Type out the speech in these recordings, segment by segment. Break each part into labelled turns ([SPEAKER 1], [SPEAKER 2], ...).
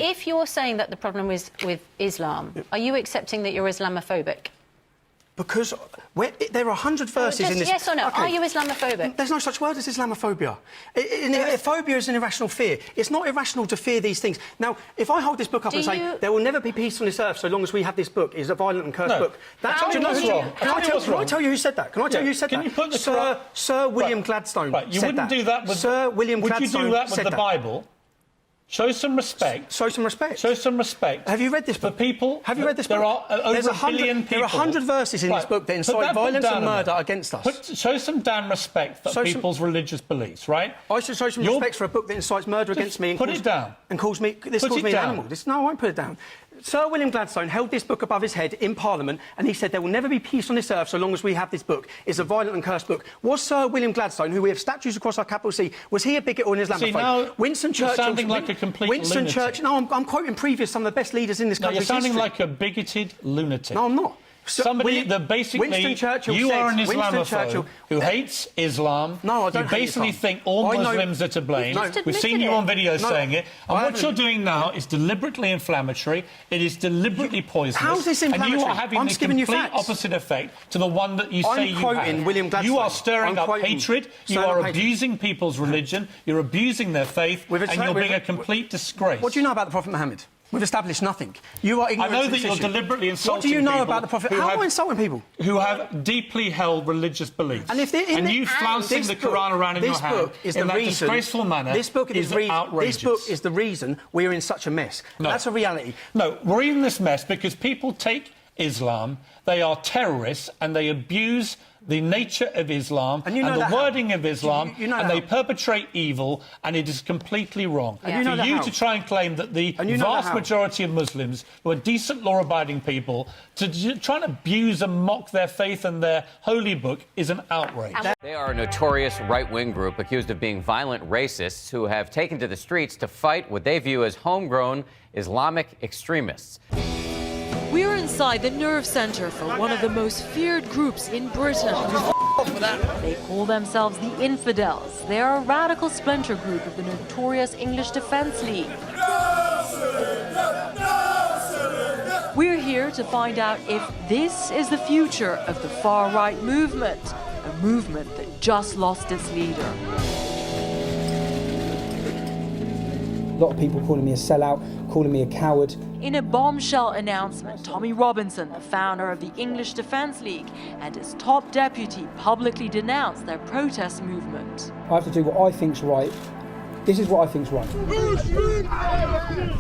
[SPEAKER 1] If you're saying that the problem is with Islam, are you accepting that you're Islamophobic?
[SPEAKER 2] Because there are 100 verses in this...
[SPEAKER 1] Yes or no?
[SPEAKER 2] Okay.
[SPEAKER 1] Are you Islamophobic?
[SPEAKER 2] There's no such word as Islamophobia. Phobia is an irrational fear. It's not irrational to fear these things. Now, if I hold this book up and say, there will never be peace on this earth so long as we have this book, it's a violent and cursed book. That's
[SPEAKER 3] wrong.
[SPEAKER 2] Can I tell you who said that? Can I tell you who said that?
[SPEAKER 3] Can you put the
[SPEAKER 2] Sir William Gladstone said that.
[SPEAKER 3] You wouldn't do that with...
[SPEAKER 2] Sir William Gladstone
[SPEAKER 3] said that. Would you do that with the Bible? Show some respect.
[SPEAKER 2] Show some respect.
[SPEAKER 3] Show some respect.
[SPEAKER 2] Have you read this book?
[SPEAKER 3] For people...
[SPEAKER 2] Have you read this book?
[SPEAKER 3] There are over a billion people...
[SPEAKER 2] There are 100 verses in this book that incite violence and murder against us.
[SPEAKER 3] Show some damn respect for people's religious beliefs, right?
[SPEAKER 2] I should show some respect for a book that incites murder against me and
[SPEAKER 3] put it down.
[SPEAKER 2] And calls me... This calls me an animal. No, I won't put it down. Sir William Gladstone held this book above his head in Parliament and he said there will never be peace on this earth so long as we have this book. It's a violent and cursed book. Was Sir William Gladstone, who we have statues across our capital city, was he a bigot or an Islamophobe?
[SPEAKER 3] See, now
[SPEAKER 2] Winston Churchill...
[SPEAKER 3] You're sounding like a complete
[SPEAKER 2] Winston
[SPEAKER 3] lunatic.
[SPEAKER 2] Churchill... No, I'm quoting some of the best leaders in this country's
[SPEAKER 3] history. You're sounding
[SPEAKER 2] history.
[SPEAKER 3] like a bigoted lunatic.
[SPEAKER 2] No, I'm not.
[SPEAKER 3] Somebody that basically... You are an Islamophobe who hates Islam.
[SPEAKER 2] No, I don't
[SPEAKER 3] You basically think all Muslims are to blame. We've seen you on video saying it. And what you're doing now is deliberately inflammatory. It is deliberately poisonous.
[SPEAKER 2] How's this inflammatory?
[SPEAKER 3] And you are having the complete opposite effect to the one that you say you have.
[SPEAKER 2] William Gladstone.
[SPEAKER 3] You are stirring up hatred. You are abusing people's religion. You're abusing their faith. And you're being a complete disgrace.
[SPEAKER 2] What do you know about the Prophet Muhammad? We've established nothing. You are ignorant.
[SPEAKER 3] I know that you're deliberately insulting
[SPEAKER 2] What do you know about the Prophet? How am I insulting people?
[SPEAKER 3] Who have deeply held religious beliefs.
[SPEAKER 2] And
[SPEAKER 3] you flouncing the Quran around in your hand in that disgraceful manner is outrageous.
[SPEAKER 2] This book is the reason we're in such a mess. No. That's a reality.
[SPEAKER 3] No, we're in this mess because people take Islam, they are terrorists, and they abuse the nature of Islam and the wording of Islam, and they perpetrate evil, and it is completely wrong. For you to try and claim that the vast majority of Muslims, who are decent, law-abiding people, to try and abuse and mock their faith and their holy book is an outrage.
[SPEAKER 4] They are a notorious right-wing group accused of being violent racists who have taken to the streets to fight what they view as homegrown Islamic extremists.
[SPEAKER 5] We're inside the nerve centre for one of the most feared groups in Britain. They call themselves the Infidels. They are a radical splinter group of the notorious English Defence League. We're here to find out if this is the future of the far-right movement, a movement that just lost its leader.
[SPEAKER 6] A lot of people calling me a sellout, calling me a coward.
[SPEAKER 5] In a bombshell announcement, Tommy Robinson, the founder of the English Defence League, and his top deputy publicly denounced their protest movement.
[SPEAKER 6] I have to do what I think's right. This is what I think's right.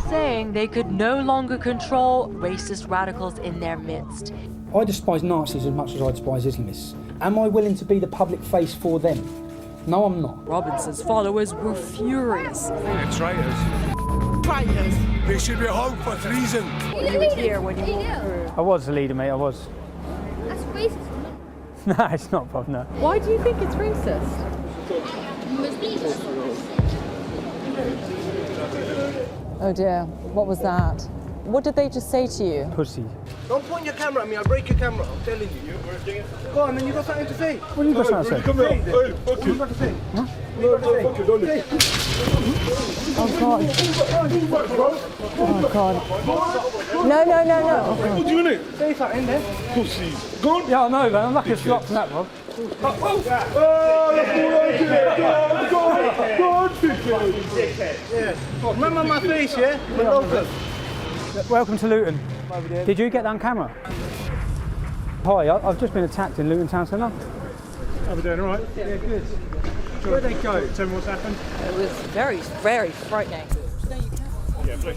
[SPEAKER 5] Saying they could no longer control racist radicals in their midst.
[SPEAKER 6] I despise Nazis as much as I despise Islamists. Am I willing to be the public face for them? No, I'm not.
[SPEAKER 5] Robinson's followers were furious.
[SPEAKER 7] They're traitors. Traitors? They should be hung for treason.
[SPEAKER 5] You were here when you walked through.
[SPEAKER 6] I was the leader, mate, I was.
[SPEAKER 8] That's racist, isn't it?
[SPEAKER 6] No, it's not, Bob, no.
[SPEAKER 5] Why do you think it's racist? Oh dear, what was that? What did they just say to you?
[SPEAKER 6] Pussy.
[SPEAKER 7] Don't point your camera at me, I'll break your camera, I'm telling you. Go on, then you got something to say.
[SPEAKER 6] What have you got something to say?
[SPEAKER 7] Come here. Hey, fuck you. What have you got to say? Huh?
[SPEAKER 5] Oh God. Oh God. No, no, no, no.
[SPEAKER 7] What are you doing?
[SPEAKER 6] Say something there.
[SPEAKER 7] Pussy. Go on.
[SPEAKER 6] Yeah, I know, man. I'm lucky to slap from that, Bob.
[SPEAKER 7] Remember my face, yeah?
[SPEAKER 6] Welcome to Luton. Did you get that on camera? Hi, I've just been attacked in Luton Town Centre.
[SPEAKER 9] How are we doing, all right?
[SPEAKER 6] Yeah, good.
[SPEAKER 9] Where'd they go? Tell me what's happened.
[SPEAKER 5] It was very, very frightening.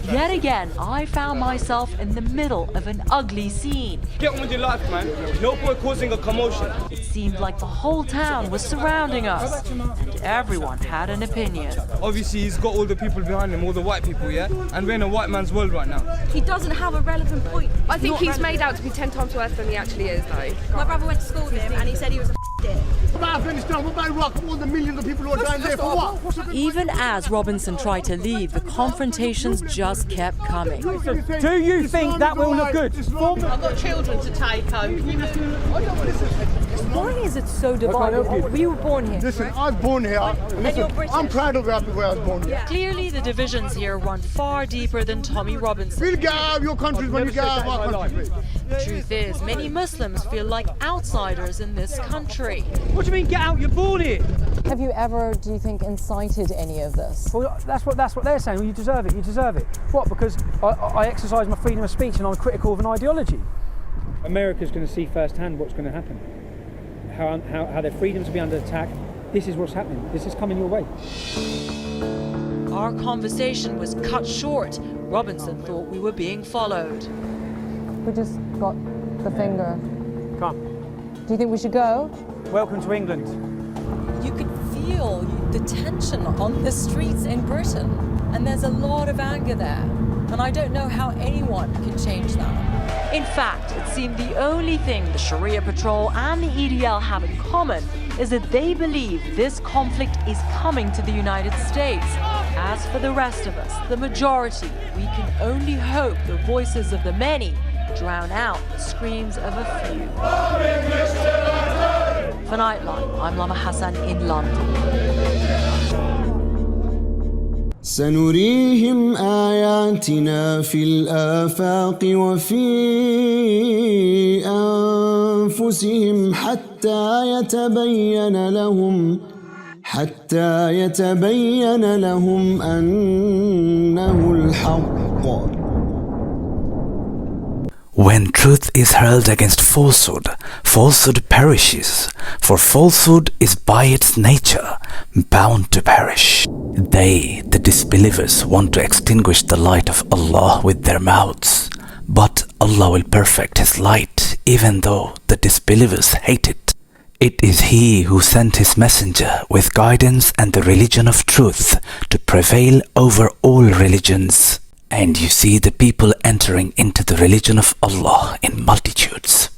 [SPEAKER 5] Yet again, I found myself in the middle of an ugly scene.
[SPEAKER 10] Get on with your life, man. No point causing a commotion.
[SPEAKER 5] It seemed like the whole town was surrounding us, and everyone had an opinion.
[SPEAKER 10] Obviously, he's got all the people behind him, all the white people, yeah? And we're in a white man's world right now.
[SPEAKER 8] He doesn't have a relevant point.
[SPEAKER 11] I think he's made out to be 10 times worse than he actually is, though.
[SPEAKER 8] My brother went to school with him, and he said he was a dick.
[SPEAKER 7] What about Afghanistan? What about Iraq? All the millions of people who are down there for what?
[SPEAKER 5] Even as Robinson tried to leave, the confrontations just kept coming.
[SPEAKER 6] Do you think that will look good?
[SPEAKER 11] I've got children to take home. Can you
[SPEAKER 5] Why is it so divided? You were born here.
[SPEAKER 7] Listen, I was born here. Listen, I'm proud of where I was born here.
[SPEAKER 5] Clearly, the divisions here run far deeper than Tommy Robinson.
[SPEAKER 7] We'll get out of your countries when you get out of our countries.
[SPEAKER 5] The truth is, many Muslims feel like outsiders in this country.
[SPEAKER 6] What do you mean, get out? You're born here.
[SPEAKER 12] Have you ever, do you think, incited any of this?
[SPEAKER 6] Well, that's what they're saying. Well, you deserve it. You deserve it. What? Because I exercise my freedom of speech and I'm critical of an ideology. America's going to see firsthand what's going to happen. How their freedoms will be under attack. This is what's happening. This is coming your way.
[SPEAKER 5] Our conversation was cut short. Robinson thought we were being followed.
[SPEAKER 12] We just got the finger.
[SPEAKER 6] Come.
[SPEAKER 12] Do you think we should go?
[SPEAKER 6] Welcome to England.
[SPEAKER 12] You could feel the tension on the streets in Britain, and there's a lot of anger there. And I don't know how anyone can change that.
[SPEAKER 5] In fact, it seemed the only thing the Sharia Patrol and the EDL have in common is that they believe this conflict is coming to the United States. As for the rest of us, the majority, we can only hope the voices of the many drown out the screams of a few. For Nightline, I'm Lama Hassan in London.
[SPEAKER 13] سنريهم آياتنا في الآفاق وفي أنفسهم حتى يتبين لهم أنه الحق.
[SPEAKER 14] When truth is hurled against falsehood, falsehood perishes, for falsehood is by its nature bound to perish. They, the disbelievers, want to extinguish the light of Allah with their mouths, but Allah will perfect His light even though the disbelievers hate it. It is He who sent His messenger with guidance and the religion of truth to prevail over all religions. And you see the people entering into the religion of Allah in multitudes.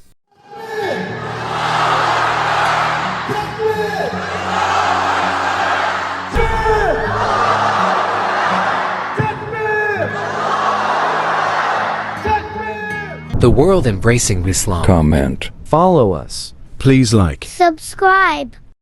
[SPEAKER 15] The world embracing Islam.
[SPEAKER 16] Comment.
[SPEAKER 15] Follow us.
[SPEAKER 16] Please like.
[SPEAKER 8] Subscribe.